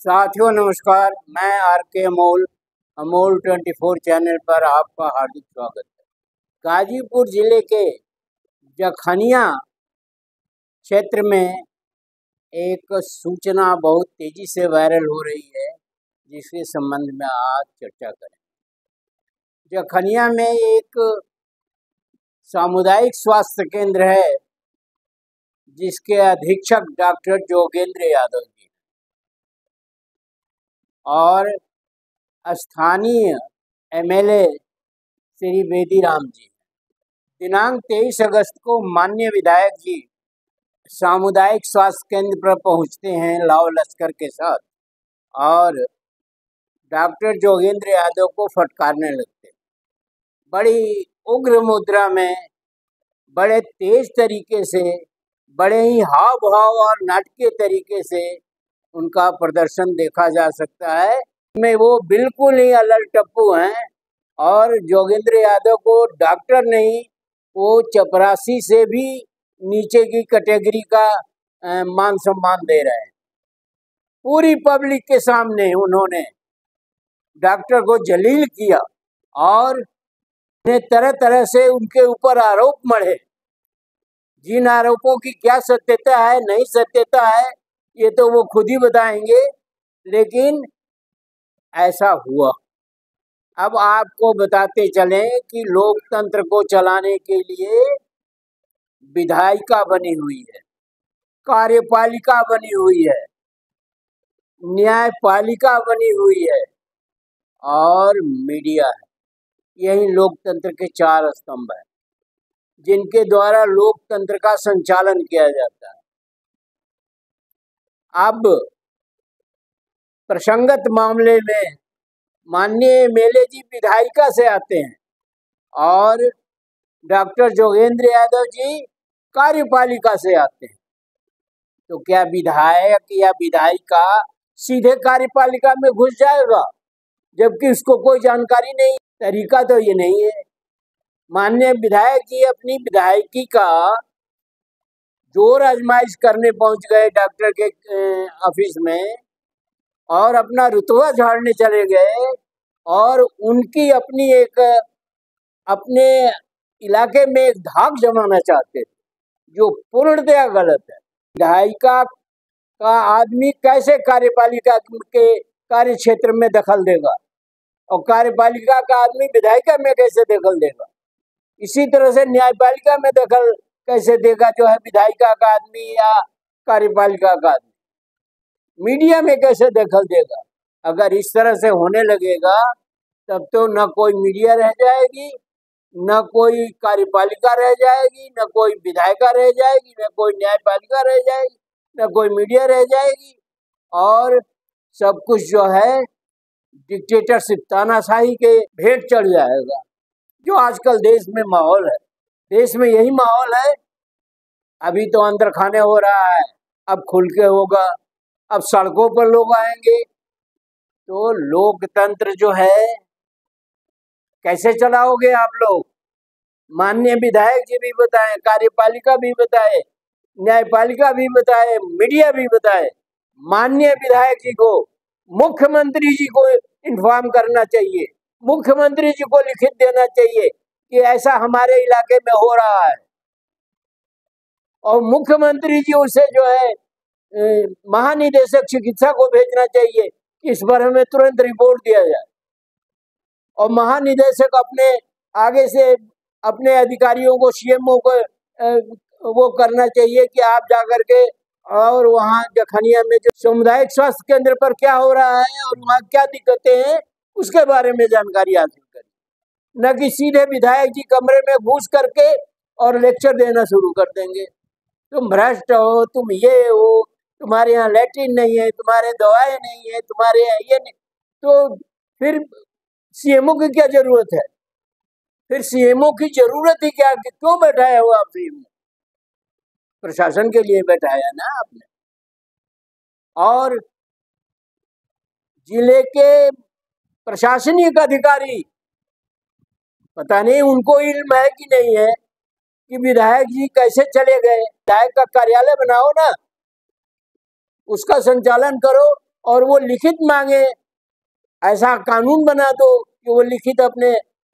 साथियों नमस्कार, मैं आर के अमोल 24 चैनल पर आपका हार्दिक स्वागत है। गाजीपुर जिले के जखनिया क्षेत्र में एक सूचना बहुत तेजी से वायरल हो रही है, जिसके संबंध में आज चर्चा करें। जखनिया में एक सामुदायिक स्वास्थ्य केंद्र है, जिसके अधीक्षक डॉक्टर जोगेंद्र यादव जी और स्थानीय एमएलए श्री बेदीराम जी दिनांक 23 अगस्त को माननीय विधायक जी सामुदायिक स्वास्थ्य केंद्र पर पहुंचते हैं लाव लश्कर के साथ और डॉक्टर जोगेंद्र यादव को फटकारने लगते हैं। बड़ी उग्र मुद्रा में, बड़े तेज तरीके से, बड़े ही हाव भाव और नाटकीय तरीके से उनका प्रदर्शन देखा जा सकता है। में वो बिल्कुल ही अलग टप्पू हैं और जोगेंद्र यादव को डॉक्टर नहीं, वो चपरासी से भी नीचे की कैटेगरी का मान सम्मान दे रहे हैं। पूरी पब्लिक के सामने उन्होंने डॉक्टर को जलील किया और तरह तरह से उनके ऊपर आरोप मढ़े। जिन आरोपों की क्या सत्यता है, नहीं सत्यता है, ये तो वो खुद ही बताएंगे, लेकिन ऐसा हुआ। अब आपको बताते चलें कि लोकतंत्र को चलाने के लिए विधायिका बनी हुई है, कार्यपालिका बनी हुई है, न्यायपालिका बनी हुई है और मीडिया है। यही लोकतंत्र के चार स्तंभ हैं, जिनके द्वारा लोकतंत्र का संचालन किया जाता है। अब प्रसंगत मामले में माननीय एमएलए जी विधायिका से आते हैं और डॉक्टर जोगेंद्र यादव जी कार्यपालिका से आते हैं, तो क्या विधायक या विधायिका सीधे कार्यपालिका में घुस जाएगा, जबकि उसको कोई जानकारी नहीं? तरीका तो ये नहीं है। माननीय विधायक जी अपनी विधायकी का जोर आजमाइश करने पहुंच गए डॉक्टर के ऑफिस में और अपना रुतबा झाड़ने चले गए और उनकी अपनी एक अपने इलाके में एक धाक जमाना चाहते थे, जो पूर्णतया गलत है। विधायिका का आदमी कैसे कार्यपालिका के कार्य क्षेत्र में दखल देगा और कार्यपालिका का आदमी विधायिका में कैसे दखल देगा? इसी तरह से न्यायपालिका में दखल कैसे देगा जो है विधायिका का आदमी या कार्यपालिका का आदमी? मीडिया में कैसे दखल देगा? अगर इस तरह से होने लगेगा तब तो न कोई मीडिया रह जाएगी, न कोई कार्यपालिका रह जाएगी, न कोई विधायिका रह जाएगी, न कोई न्यायपालिका रह जाएगी, न कोई मीडिया रह जाएगी और सब कुछ जो है डिक्टेटरशिप, तानाशाही के भेंट चढ़ जाएगा, जो आजकल देश में माहौल है। देश में यही माहौल है। अभी तो अंदर खाने हो रहा है, अब खुल के होगा, अब सड़कों पर लोग आएंगे। तो लोकतंत्र जो है कैसे चलाओगे आप लोग? माननीय विधायक जी भी बताएं, कार्यपालिका भी बताए, न्यायपालिका भी बताए, मीडिया भी बताए। माननीय विधायक जी को मुख्यमंत्री जी को इन्फॉर्म करना चाहिए, मुख्यमंत्री जी को लिखित देना चाहिए कि ऐसा हमारे इलाके में हो रहा है और मुख्यमंत्री जी उसे जो है महानिदेशक चिकित्सा को भेजना चाहिए कि इस पर हमें तुरंत रिपोर्ट दिया जाए और महानिदेशक अपने आगे से अपने अधिकारियों को, सीएमओ को वो करना चाहिए कि आप जाकर के और वहाँ जखनिया में जो सामुदायिक स्वास्थ्य केंद्र पर क्या हो रहा है और वहाँ क्या दिक्कतें हैं उसके बारे में जानकारी हासिल करें, न कि सीधे विधायक जी कमरे में घुस करके और लेक्चर देना शुरू कर देंगे। तुम भ्रष्ट हो, तुम ये हो, तुम्हारे यहाँ लैट्रिन नहीं है, तुम्हारे दवाएं नहीं है, तुम्हारे यहाँ ये नहीं। तो फिर सीएमओ की क्या जरूरत है? फिर सीएमओ की जरूरत ही क्या? क्यों बैठाया हुआ आप सीएमओ? प्रशासन के लिए बैठाया ना आपने। और जिले के प्रशासनिक अधिकारी, पता नहीं उनको इल्म है कि नहीं है कि विधायक जी कैसे चले गए। विधायक का कार्यालय बनाओ ना, उसका संचालन करो, और वो लिखित मांगे, ऐसा कानून बना दो कि वो लिखित अपने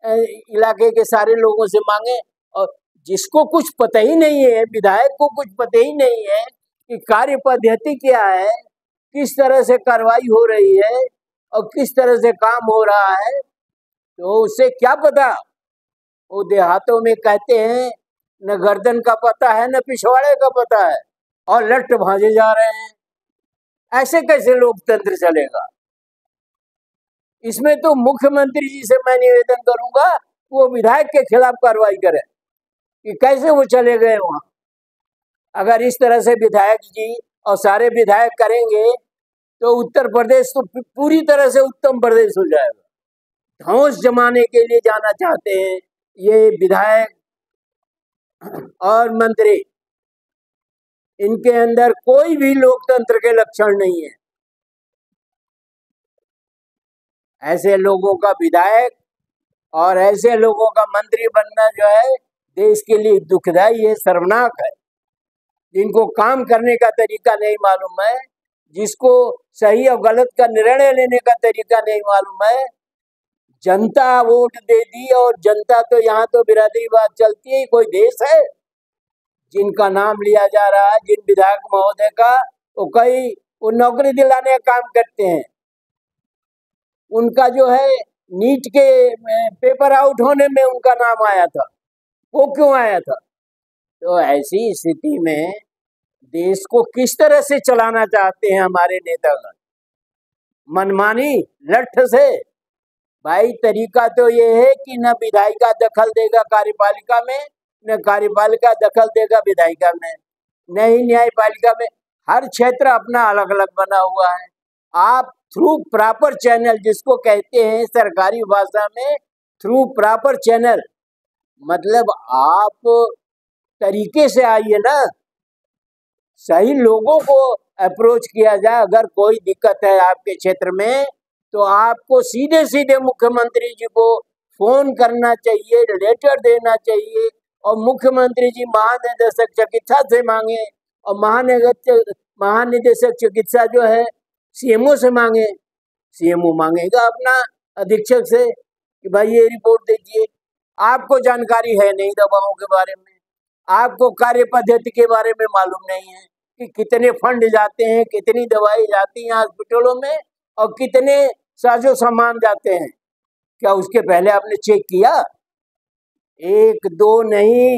इलाके के सारे लोगों से मांगे। और जिसको कुछ पता ही नहीं है, विधायक को कुछ पता ही नहीं है कि कार्य पद्धति क्या है, किस तरह से कार्रवाई हो रही है और किस तरह से काम हो रहा है, तो उसे क्या पता। वो देहातों में कहते हैं न गर्दन का पता है न पिछवाड़े का पता है, और लट भांजे जा रहे हैं। ऐसे कैसे लोकतंत्र चलेगा? इसमें तो मुख्यमंत्री जी से मैं निवेदन करूंगा वो विधायक के खिलाफ कार्रवाई करें कि कैसे वो चले गए वहां। अगर इस तरह से विधायक जी और सारे विधायक करेंगे तो उत्तर प्रदेश तो पूरी तरह से उत्तम प्रदेश हो जाएगा। धौंस जमाने के लिए जाना चाहते हैं ये विधायक और मंत्री, इनके अंदर कोई भी लोकतंत्र के लक्षण नहीं है। ऐसे लोगों का विधायक और ऐसे लोगों का मंत्री बनना जो है देश के लिए दुखदाई है, शर्मनाक है। जिनको काम करने का तरीका नहीं मालूम है, जिसको सही और गलत का निर्णय लेने का तरीका नहीं मालूम है। जनता वोट दे दी और जनता तो यहाँ तो बिरादरीवाद चलती है। कोई देश है जिनका नाम लिया जा रहा है, जिन विधायक महोदय का, वो कई वो नौकरी दिलाने का काम करते हैं। उनका जो है नीट के पेपर आउट होने में उनका नाम आया था, वो क्यों आया था? तो ऐसी स्थिति में देश को किस तरह से चलाना चाहते हैं हमारे नेतागण? मनमानी लठ से? भाई तरीका तो ये है कि न विधायिका दखल देगा कार्यपालिका में, न कार्यपालिका दखल देगा विधायिका में, न ही न्यायपालिका में। हर क्षेत्र अपना अलग अलग बना हुआ है। आप थ्रू प्रॉपर चैनल, जिसको कहते हैं सरकारी भाषा में थ्रू प्रॉपर चैनल, मतलब आप तरीके से आइए ना, सही लोगों को अप्रोच किया जाए। अगर कोई दिक्कत है आपके क्षेत्र में तो आपको सीधे सीधे मुख्यमंत्री जी को फोन करना चाहिए, लेटर देना चाहिए, और मुख्यमंत्री जी महानिदेशक चिकित्सा से मांगे, और महानिदेशक चिकित्सा जो है सीएमओ से मांगे। सीएमओ मांगेगा अपना अधीक्षक से कि भाई ये रिपोर्ट दीजिए। आपको जानकारी है नहीं दवाओं के बारे में, आपको कार्य पद्धति के बारे में मालूम नहीं है कि कितने फंड जाते हैं, कितनी दवाई जाती हैं हॉस्पिटलों में, और कितने साजो सामान जाते हैं। क्या उसके पहले आपने चेक किया? एक दो नहीं,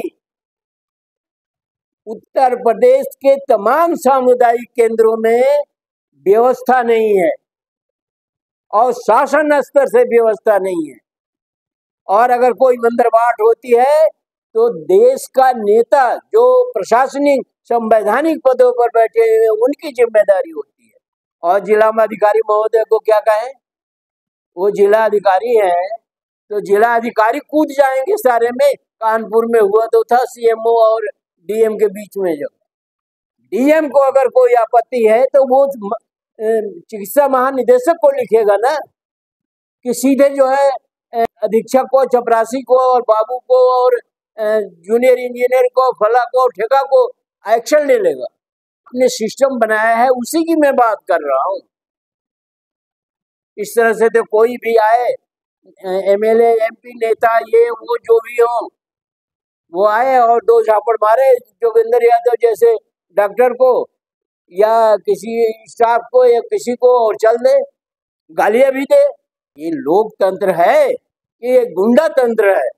उत्तर प्रदेश के तमाम सामुदायिक केंद्रों में व्यवस्था नहीं है और शासन स्तर से व्यवस्था नहीं है। और अगर कोई मंदरबाट होती है तो देश का नेता जो प्रशासनिक संवैधानिक पदों पर बैठे हुए उनकी जिम्मेदारी होती है। और जिला अधिकारी महोदय को क्या कहें, वो जिला अधिकारी है तो जिला अधिकारी कूद जाएंगे सारे में। कानपुर में हुआ तो था सीएमओ और डीएम के बीच में, जब डीएम को अगर कोई आपत्ति है तो वो चिकित्सा महानिदेशक को लिखेगा ना, कि सीधे जो है अधीक्षक को, चपरासी को और बाबू को और जूनियर इंजीनियर को, फला को, ठेका को एक्शन ले लेगा। अपने सिस्टम बनाया है उसी की मैं बात कर रहा हूँ। इस तरह से तो कोई भी आए, एमएलए एमपी नेता ये वो जो भी हो, वो आए और दो झापड़ मारे जोगिंदर यादव जैसे डॉक्टर को या किसी स्टाफ को या किसी को, और चल दे, गालियां भी दे। ये लोकतंत्र है कि ये गुंडा तंत्र है?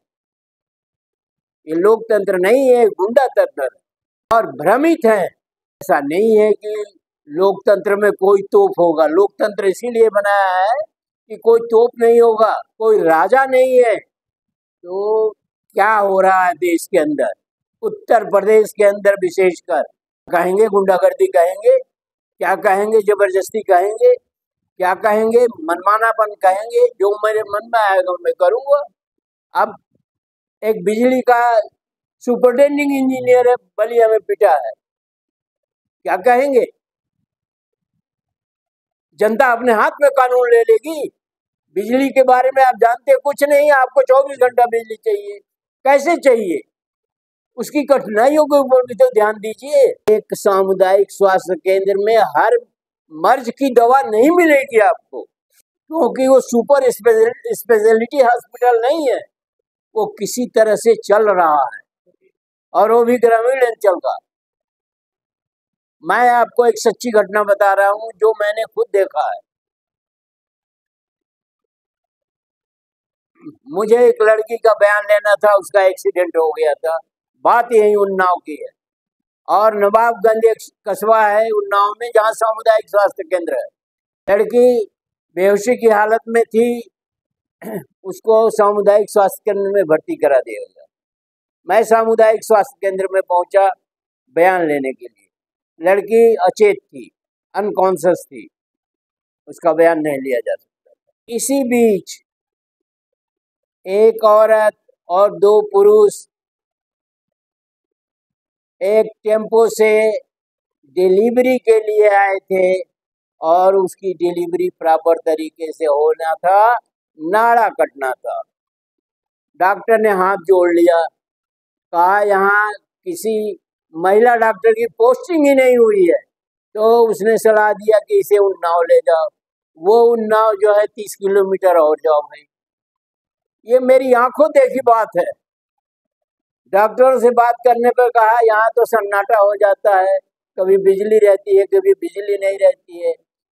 ये लोकतंत्र नहीं है, गुंडा तंत्र। और भ्रमित है। ऐसा नहीं है कि लोकतंत्र में कोई तोप होगा। लोकतंत्र इसीलिए बनाया है कि कोई तोप नहीं होगा, कोई राजा नहीं है। तो क्या हो रहा है देश के अंदर, उत्तर प्रदेश के अंदर विशेषकर? कहेंगे गुंडागर्दी, कहेंगे क्या कहेंगे, जबरदस्ती कहेंगे, क्या कहेंगे, मनमानापन कहेंगे। जो मेरे मन में आएगा मैं करूंगा। अब एक बिजली का सुपरटेंडिंग इंजीनियर है, बलिया में पिटा है, क्या कहेंगे? जनता अपने हाथ में कानून ले लेगी। बिजली के बारे में आप जानते कुछ नहीं, आपको 24 घंटा बिजली चाहिए। कैसे चाहिए? उसकी कठिनाइयों के ऊपर भी तो ध्यान दीजिए। एक सामुदायिक स्वास्थ्य केंद्र में हर मर्ज की दवा नहीं मिलेगी आपको, क्योंकि वो सुपर स्पेशलिटी हॉस्पिटल नहीं है, वो किसी तरह से चल रहा है और वो भी ग्रामीण अंचल का। मैं आपको एक सच्ची घटना बता रहा हूँ जो मैंने खुद देखा है। मुझे एक लड़की का बयान लेना था, उसका एक्सीडेंट हो गया था। बात यही उन्नाव की है, और नवाबगंज एक कस्बा है उन्नाव में जहाँ सामुदायिक स्वास्थ्य केंद्र है। लड़की बेहोशी की हालत में थी, उसको सामुदायिक स्वास्थ्य केंद्र में भर्ती करा दिया गया। मैं सामुदायिक स्वास्थ्य केंद्र में पहुंचा बयान लेने के लिए। लड़की अचेत थी, अनकॉन्शियस थी, उसका बयान नहीं लिया जा सकता। इसी बीच एक औरत और दो पुरुष एक टेम्पो से डिलीवरी के लिए आए थे और उसकी डिलीवरी प्रॉपर तरीके से होना था, नाड़ा कटना था। डॉक्टर ने हाथ जोड़ लिया, कहा यहाँ किसी महिला डॉक्टर की पोस्टिंग ही नहीं हुई है, तो उसने सलाह दिया कि इसे उन्नाव ले जाओ। वो उन्नाव जो है 30 किलोमीटर और जाओ भाई। ये मेरी आंखों देखी बात है। डॉक्टर से बात करने पर कहा यहाँ तो सन्नाटा हो जाता है, कभी बिजली रहती है कभी बिजली नहीं रहती है,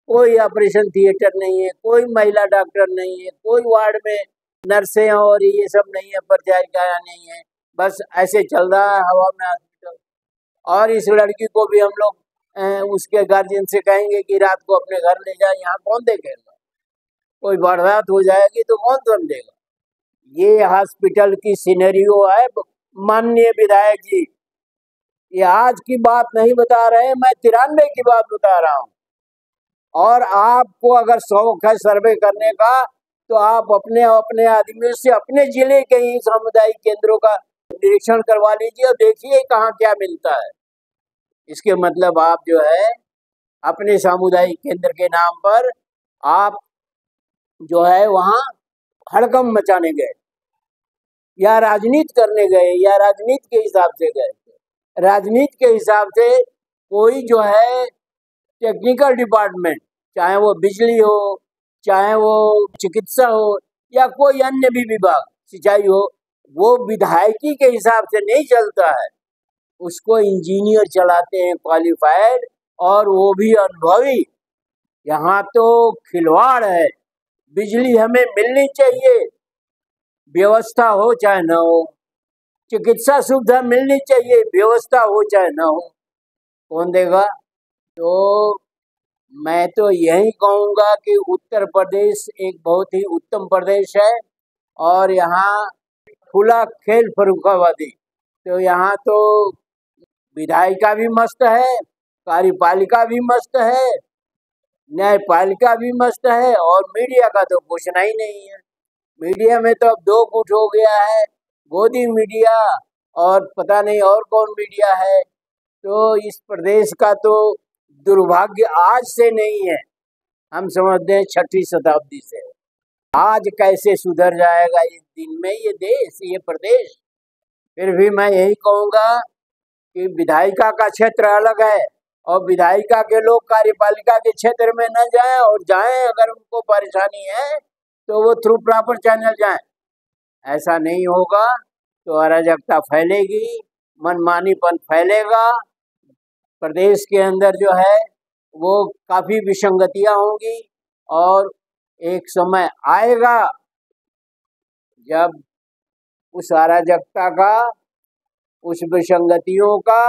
कोई ऑपरेशन थिएटर नहीं है, कोई महिला डॉक्टर नहीं है, कोई वार्ड में नर्सें और ये सब नहीं है, परिचारिकाएं नहीं है, बस ऐसे चल रहा है हवा में हॉस्पिटल। और इस लड़की को भी हम लोग उसके गार्जियन से कहेंगे कि रात को अपने घर ले जाए, यहाँ कौन देखेगा? कोई वारदात हो जाएगी तो कौन समझेगा? ये हॉस्पिटल की सिनेरियो है। माननीय विधायक जी, ये आज की बात नहीं बता रहे, मैं 93 की बात बता रहा हूँ। और आपको अगर शौक है सर्वे करने का तो आप अपने अपने आदमियों से अपने जिले के ही सामुदायिक केंद्रों का निरीक्षण करवा लीजिए और देखिए कहाँ क्या मिलता है। इसके मतलब आप जो है अपने सामुदायिक केंद्र के नाम पर आप जो है वहाँ हड़कंप मचाने गए या राजनीति करने गए या राजनीति के हिसाब से गए। राजनीति के हिसाब से कोई जो है टेक्निकल डिपार्टमेंट, चाहे वो बिजली हो, चाहे वो चिकित्सा हो या कोई अन्य भी विभाग, सिंचाई हो, वो विधायकी के हिसाब से नहीं चलता है। उसको इंजीनियर चलाते हैं क्वालिफाइड, और वो भी अनुभवी। यहाँ तो खिलवाड़ है। बिजली हमें मिलनी चाहिए, व्यवस्था हो चाहे न हो। चिकित्सा सुविधा मिलनी चाहिए, व्यवस्था हो चाहे न हो। कौन देगा? तो मैं तो यही कहूँगा कि उत्तर प्रदेश एक बहुत ही उत्तम प्रदेश है और यहाँ खुला खेल फर्रुखाबादी। तो यहाँ तो विधायिका भी मस्त है, कार्यपालिका भी मस्त है, न्यायपालिका भी मस्त है, और मीडिया का तो पूछना ही नहीं है। मीडिया में तो अब दो गुट हो गया है, गोदी मीडिया और पता नहीं और कौन मीडिया है। तो इस प्रदेश का तो दुर्भाग्य आज से नहीं है, हम समझते हैं 6वीं शताब्दी से। आज कैसे सुधर जाएगा इस दिन में ये देश, ये प्रदेश? फिर भी मैं यही कहूँगा कि विधायिका का क्षेत्र अलग है और विधायिका के लोग कार्यपालिका के क्षेत्र में न जाएं, और जाएं अगर उनको परेशानी है तो वो थ्रू प्रॉपर चैनल जाएं। ऐसा नहीं होगा तो अराजकता फैलेगी, मनमानीपन फैलेगा, प्रदेश के अंदर जो है वो काफ़ी विसंगतियां होंगी, और एक समय आएगा जब उस अराजकता का, उस विसंगतियों का,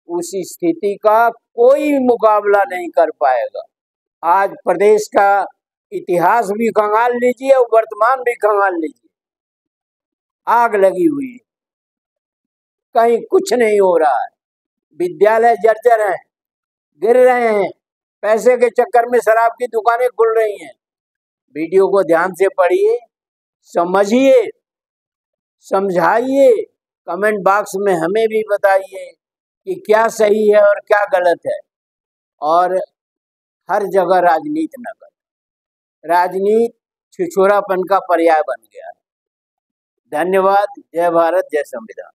उस स्थिति का कोई मुकाबला नहीं कर पाएगा। आज प्रदेश का इतिहास भी खंगाल लीजिए और वर्तमान भी खंगाल लीजिए, आग लगी हुई है, कहीं कुछ नहीं हो रहा है। विद्यालय जर्जर हैं, गिर रहे हैं, पैसे के चक्कर में शराब की दुकानें खुल रही हैं। वीडियो को ध्यान से पढ़िए, समझिए, समझाइए, कमेंट बॉक्स में हमें भी बताइए कि क्या सही है और क्या गलत है। और हर जगह राजनीति न करें। राजनीति छिछोरापन का पर्याय बन गया है। धन्यवाद। जय भारत, जय संविधान।